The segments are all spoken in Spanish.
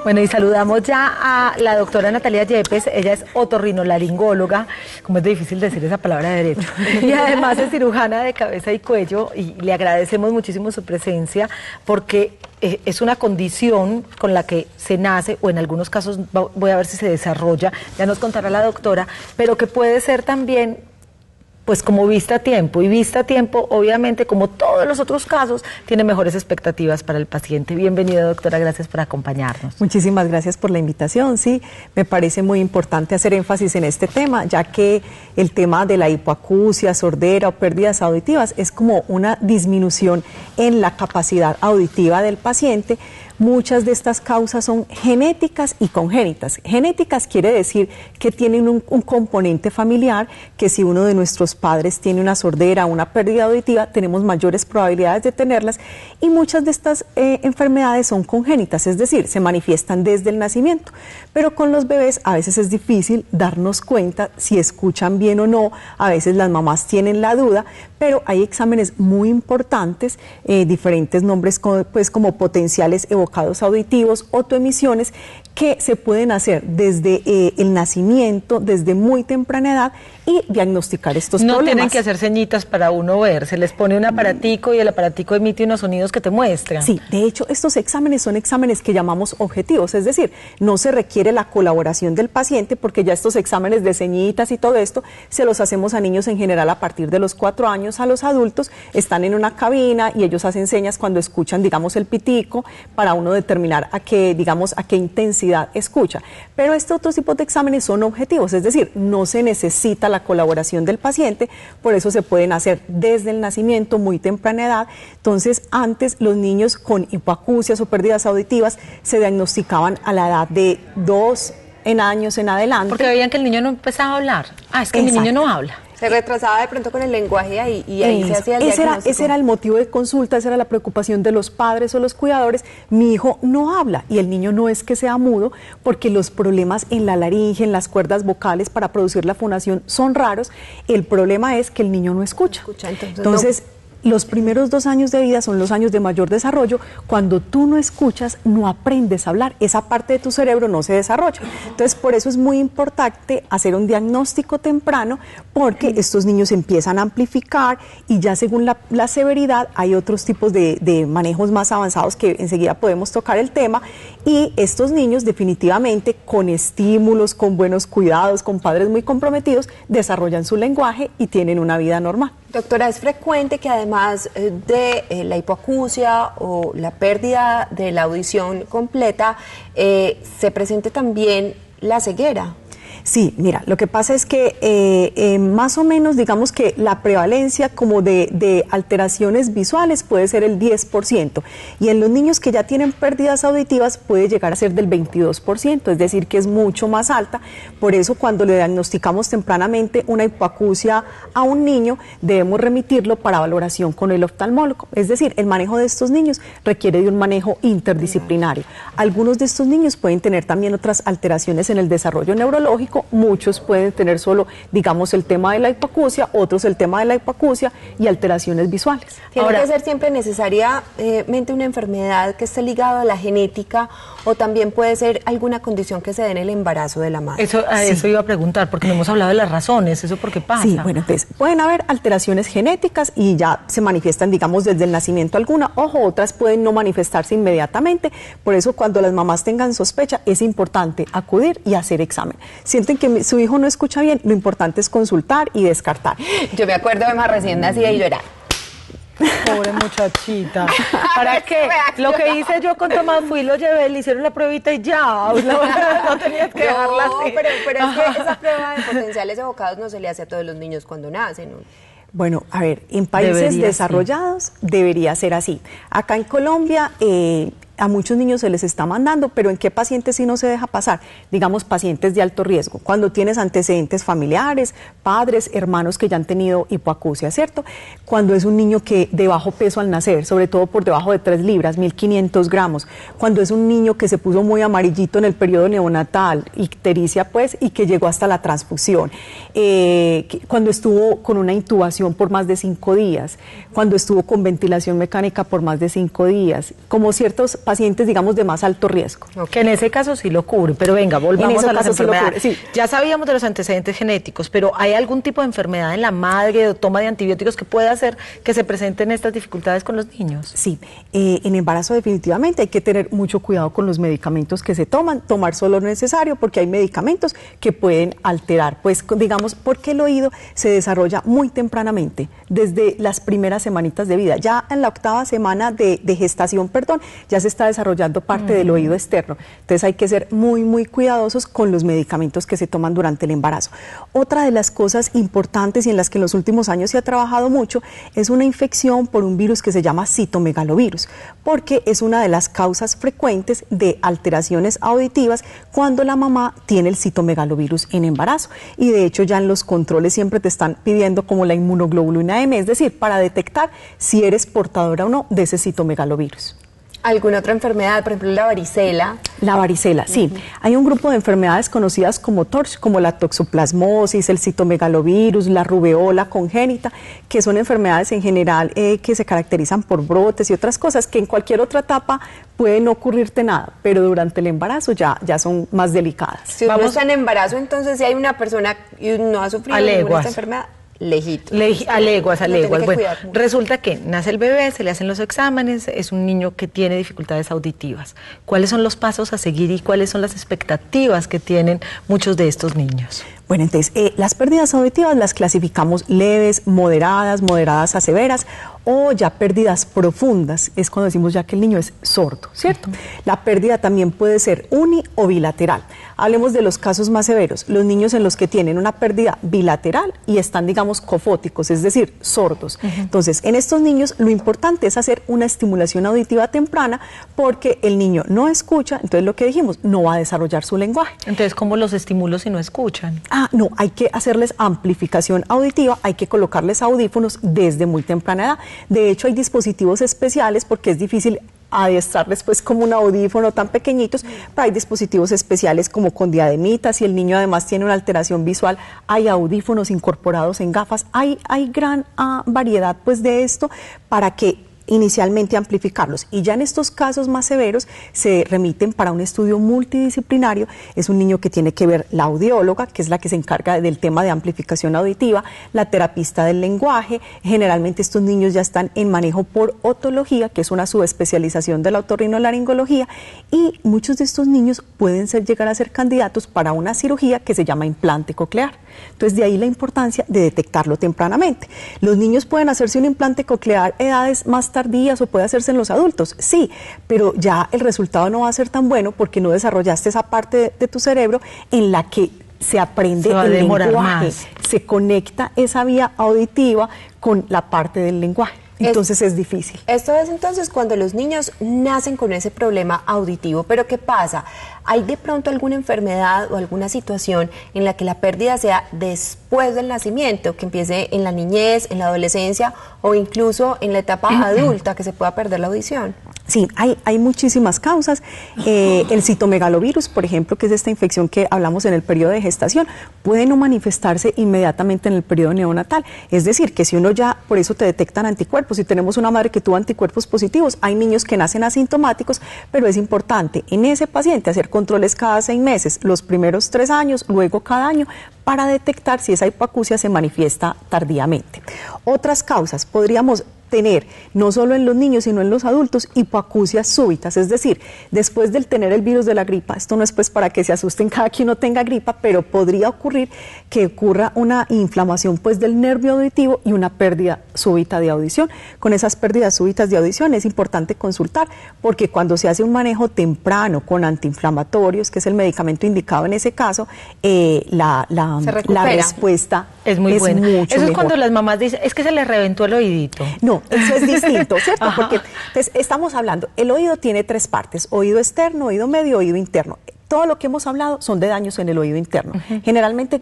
Bueno, y saludamos ya a la doctora Natalia Yepes. Ella es otorrinolaringóloga, como es difícil decir esa palabra de derecho, y además es cirujana de cabeza y cuello, y le agradecemos muchísimo su presencia porque es una condición con la que se nace, o en algunos casos voy a ver si se desarrolla, ya nos contará la doctora, pero que puede ser también pues como vista a tiempo, y vista a tiempo, obviamente, como todos los otros casos, tiene mejores expectativas para el paciente. Bienvenida, doctora, gracias por acompañarnos. Muchísimas gracias por la invitación. Sí, me parece muy importante hacer énfasis en este tema, ya que el tema de la hipoacusia, sordera o pérdidas auditivas es como una disminución en la capacidad auditiva del paciente. Muchas de estas causas son genéticas y congénitas. Genéticas quiere decir que tienen un componente familiar, que si uno de nuestros padres tiene una sordera o una pérdida auditiva, tenemos mayores probabilidades de tenerlas, y muchas de estas enfermedades son congénitas, es decir, se manifiestan desde el nacimiento. Pero con los bebés a veces es difícil darnos cuenta si escuchan bien o no, a veces las mamás tienen la duda, pero hay exámenes muy importantes, diferentes nombres como potenciales evocados auditivos, otoemisiones, que se pueden hacer desde el nacimiento, desde muy temprana edad, y diagnosticar estos problemas. No tienen que hacer ceñitas para uno ver, se les pone un aparatico y el aparatico emite unos sonidos que te muestran. Sí, de hecho estos exámenes son exámenes que llamamos objetivos, es decir, no se requiere la colaboración del paciente, porque ya estos exámenes de ceñitas y todo esto se los hacemos a niños en general a partir de los 4 años. A los adultos están en una cabina y ellos hacen señas cuando escuchan, digamos, el pitico, para uno determinar a qué intensidad escucha. Pero estos otros tipos de exámenes son objetivos, es decir, no se necesita la colaboración del paciente, por eso se pueden hacer desde el nacimiento, muy temprana edad. Entonces, antes los niños con hipoacusias o pérdidas auditivas se diagnosticaban a la edad de 2 años en adelante. Porque veían que el niño no empezaba a hablar. Ah, es que mi niño no habla. Se retrasaba de pronto con el lenguaje y ahí se hacía el diagnóstico. Ese era el motivo de consulta, esa era la preocupación de los padres o los cuidadores. Mi hijo no habla, y el niño no es que sea mudo, porque los problemas en la laringe, en las cuerdas vocales para producir la fonación son raros. El problema es que el niño no escucha. Entonces los primeros 2 años de vida son los años de mayor desarrollo. Cuando tú no escuchas, no aprendes a hablar, esa parte de tu cerebro no se desarrolla. Entonces, por eso es muy importante hacer un diagnóstico temprano, porque estos niños empiezan a amplificar, y ya según la severidad hay otros tipos de manejos más avanzados que enseguida podemos tocar el tema, y estos niños definitivamente con estímulos, con buenos cuidados, con padres muy comprometidos, desarrollan su lenguaje y tienen una vida normal. Doctora, es frecuente que además de la hipoacusia o la pérdida de la audición completa, se presente también la ceguera. Sí, mira, lo que pasa es que más o menos, digamos que la prevalencia como de alteraciones visuales puede ser el 10%, y en los niños que ya tienen pérdidas auditivas puede llegar a ser del 22%, es decir, que es mucho más alta. Por eso, cuando le diagnosticamos tempranamente una hipoacusia a un niño, debemos remitirlo para valoración con el oftalmólogo. Es decir, el manejo de estos niños requiere de un manejo interdisciplinario. Algunos de estos niños pueden tener también otras alteraciones en el desarrollo neurológico. Muchos pueden tener solo, digamos, el tema de la hipoacusia, otros el tema de la hipoacusia y alteraciones visuales. ¿Tiene que ser siempre necesariamente una enfermedad que esté ligada a la genética, o también puede ser alguna condición que se dé en el embarazo de la madre? Eso iba a preguntar, porque no hemos hablado de las razones, ¿eso por qué pasa? Sí, bueno, entonces pueden haber alteraciones genéticas y ya se manifiestan, digamos, desde el nacimiento alguna. Ojo, otras pueden no manifestarse inmediatamente. Por eso, cuando las mamás tengan sospecha, es importante acudir y hacer examen. Sienten que su hijo no escucha bien, lo importante es consultar y descartar. Yo me acuerdo de más recién nacida y llorar. Pobre muchachita. ¿Para qué? Lo que hice yo con Tomás fui, lo llevé, le hicieron la pruebita y ya. No tenías que dejarla así. Pero es que esa prueba de potenciales evocados no se le hace a todos los niños cuando nacen, ¿no? Bueno, a ver, en países desarrollados debería ser así. Acá en Colombia a muchos niños se les está mandando, pero ¿en qué pacientes sí no se deja pasar? Digamos, pacientes de alto riesgo, cuando tienes antecedentes familiares, padres, hermanos que ya han tenido hipoacusia, ¿cierto? Cuando es un niño que de bajo peso al nacer, sobre todo por debajo de 3 libras, 1500 gramos, cuando es un niño que se puso muy amarillito en el periodo neonatal, ictericia pues, y que llegó hasta la transfusión, cuando estuvo con una intubación por más de 5 días, cuando estuvo con ventilación mecánica por más de 5 días, como ciertos pacientes, digamos, de más alto riesgo. Que en ese caso sí lo cubre, pero venga, volvamos a las enfermedades. Sí. Ya sabíamos de los antecedentes genéticos, pero ¿hay algún tipo de enfermedad en la madre o toma de antibióticos que pueda hacer que se presenten estas dificultades con los niños? Sí, en embarazo definitivamente hay que tener mucho cuidado con los medicamentos que se toman, tomar solo lo necesario, porque hay medicamentos que pueden alterar, pues digamos, porque el oído se desarrolla muy tempranamente, desde las primeras semanitas de vida. Ya en la 8ª semana de gestación, ya se está desarrollando parte del oído externo. Entonces hay que ser muy, muy cuidadosos con los medicamentos que se toman durante el embarazo. Otra de las cosas importantes y en las que en los últimos años se ha trabajado mucho es una infección por un virus que se llama citomegalovirus, porque es una de las causas frecuentes de alteraciones auditivas cuando la mamá tiene el citomegalovirus en embarazo. Y de hecho ya en los controles siempre te están pidiendo como la inmunoglobulina M, es decir, para detectar si eres portadora o no de ese citomegalovirus. ¿Alguna otra enfermedad, por ejemplo la varicela? La varicela, sí. Hay un grupo de enfermedades conocidas como TORCH, como la toxoplasmosis, el citomegalovirus, la rubeola congénita, que son enfermedades en general que se caracterizan por brotes y otras cosas que en cualquier otra etapa puede no ocurrirte nada, pero durante el embarazo ya son más delicadas. Si uno está en embarazo, entonces si hay una persona y no ha sufrido ninguna de esta enfermedad, lejito. A leguas. Bueno, resulta que nace el bebé, se le hacen los exámenes, es un niño que tiene dificultades auditivas. ¿Cuáles son los pasos a seguir y cuáles son las expectativas que tienen muchos de estos niños? Bueno, entonces, las pérdidas auditivas las clasificamos leves, moderadas a severas, o ya pérdidas profundas, es cuando decimos ya que el niño es sordo, ¿cierto? La pérdida también puede ser uni o bilateral. Hablemos de los casos más severos, los niños en los que tienen una pérdida bilateral y están, digamos, cofóticos, es decir, sordos. Entonces, en estos niños lo importante es hacer una estimulación auditiva temprana porque el niño no escucha, entonces lo que dijimos, no va a desarrollar su lenguaje. Entonces, ¿cómo los estimulo si no escuchan? No, hay que hacerles amplificación auditiva, hay que colocarles audífonos desde muy temprana edad. De hecho, hay dispositivos especiales porque es difícil adiestrarles pues como un audífono tan pequeñitos, pero hay dispositivos especiales como con diademitas. Si el niño además tiene una alteración visual, hay audífonos incorporados en gafas. Hay gran variedad pues de esto para que inicialmente amplificarlos, y ya en estos casos más severos se remiten para un estudio multidisciplinario. Es un niño que tiene que ver la audióloga, que es la que se encarga del tema de amplificación auditiva, la terapista del lenguaje. Generalmente estos niños ya están en manejo por otología, que es una subespecialización de la otorrinolaringología, y muchos de estos niños pueden llegar a ser candidatos para una cirugía que se llama implante coclear. Entonces, de ahí la importancia de detectarlo tempranamente. Los niños pueden hacerse un implante coclear a edades más tardías o puede hacerse en los adultos, sí, pero ya el resultado no va a ser tan bueno porque no desarrollaste esa parte de tu cerebro en la que se aprende el lenguaje, se conecta esa vía auditiva con la parte del lenguaje. Entonces es difícil. Esto es entonces cuando los niños nacen con ese problema auditivo. Pero ¿qué pasa? ¿Hay de pronto alguna enfermedad o alguna situación en la que la pérdida sea después del nacimiento, que empiece en la niñez, en la adolescencia o incluso en la etapa adulta que se pueda perder la audición? Sí, hay muchísimas causas. El citomegalovirus, por ejemplo, que es esta infección que hablamos en el periodo de gestación, puede no manifestarse inmediatamente en el periodo neonatal. Es decir, que si uno ya, por eso te detectan anticuerpos, si tenemos una madre que tuvo anticuerpos positivos, hay niños que nacen asintomáticos, pero es importante en ese paciente hacer controles cada 6 meses, los primeros 3 años, luego cada año, para detectar si esa hipoacusia se manifiesta tardíamente. Otras causas podríamos tener, no solo en los niños, sino en los adultos, hipoacusias súbitas, es decir, después del tener el virus de la gripa, esto no es pues para que se asusten cada que uno tenga gripa, pero podría ocurrir que ocurra una inflamación pues del nervio auditivo y una pérdida súbita de audición. Con esas pérdidas súbitas de audición es importante consultar, porque cuando se hace un manejo temprano con antiinflamatorios, que es el medicamento indicado en ese caso, la respuesta es muy buena. Eso es mejor. cuando las mamás dicen, es que se le reventó el oídito. No, No, eso es distinto, ¿cierto? Porque entonces, estamos hablando, el oído tiene 3 partes, oído externo, oído medio, oído interno. Todo lo que hemos hablado son de daños en el oído interno. Generalmente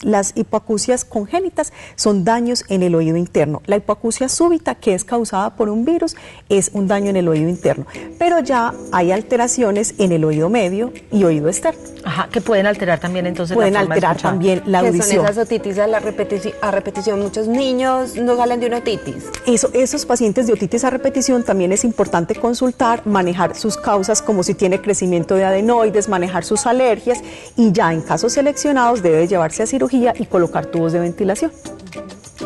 las hipoacusias congénitas son daños en el oído interno. La hipoacusia súbita, que es causada por un virus, es un daño en el oído interno. Pero ya hay alteraciones en el oído medio y oído externo. Ajá, que pueden alterar también entonces pueden la forma alterar de escuchar. también la audición. Que son esas otitis a repetición. Muchos niños no salen de una otitis. Esos pacientes de otitis a repetición también es importante consultar, manejar sus causas como si tiene crecimiento de adenoides, manejar sus alergias y ya en casos seleccionados debe llevarse a cirugía y colocar tubos de ventilación.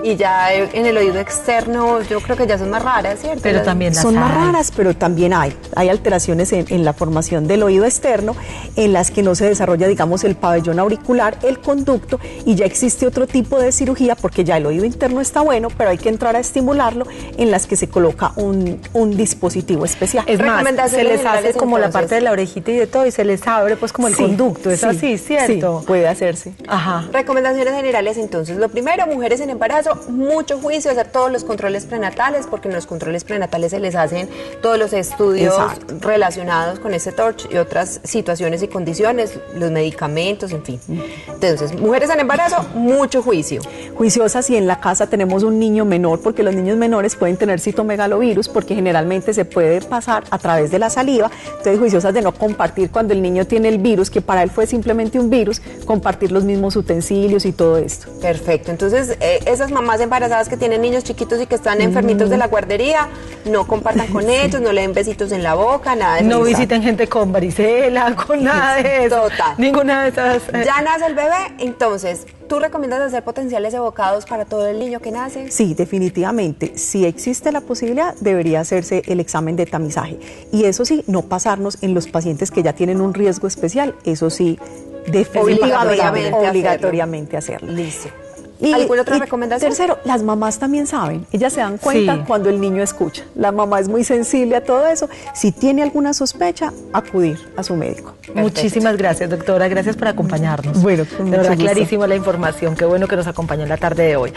Y ya en el oído externo yo creo que ya son más raras, ¿cierto? Pero también las son más hay. raras, pero también hay alteraciones en la formación del oído externo en las que no se desarrolla, digamos, el pabellón auricular, el conducto, y ya existe otro tipo de cirugía porque ya el oído interno está bueno, pero hay que entrar a estimularlo, en las que se coloca un dispositivo especial. Es más, se Recomendaciones les hace generales, como la entonces. parte de la orejita y de todo y se les abre pues como el Sí, conducto, es sí, así, ¿cierto? Sí, puede hacerse. Ajá. Recomendaciones generales entonces. Lo primero, mujeres en embarazo, mucho juicio, hacer todos los controles prenatales, porque en los controles prenatales se les hacen todos los estudios Exacto. relacionados con ese TORCH y otras situaciones y condiciones, los medicamentos, en fin. Entonces, mujeres en embarazo, mucho juicio. Juiciosas si en la casa tenemos un niño menor, porque los niños menores pueden tener citomegalovirus, porque generalmente se puede pasar a través de la saliva. Entonces, juiciosas de no compartir cuando el niño tiene el virus, que para él fue simplemente un virus, compartir los mismos utensilios y todo esto. Perfecto. Entonces, esas mamás embarazadas que tienen niños chiquitos y que están enfermitos de la guardería, no compartan con ellos, no le den besitos en la boca, nada de eso. No visiten gente con varicela, con nada de eso. Total. Ninguna de esas. Ya nace el bebé, entonces, ¿tú recomiendas hacer potenciales evocados para todo el niño que nace? Sí, definitivamente. Si existe la posibilidad, debería hacerse el examen de tamizaje. Y eso sí, no pasarnos en los pacientes que ya tienen un riesgo especial. Eso sí, definitivamente, obligatoriamente hacerlo. Listo. ¿Alguna otra recomendación? Tercero, las mamás también saben, ellas se dan cuenta Sí. cuando el niño escucha. La mamá es muy sensible a todo eso. Si tiene alguna sospecha, acudir a su médico. Muchísimas gracias, doctora. Gracias por acompañarnos. Bueno, con de verdad, mucho gusto. clarísima la información. Qué bueno que nos acompañó en la tarde de hoy.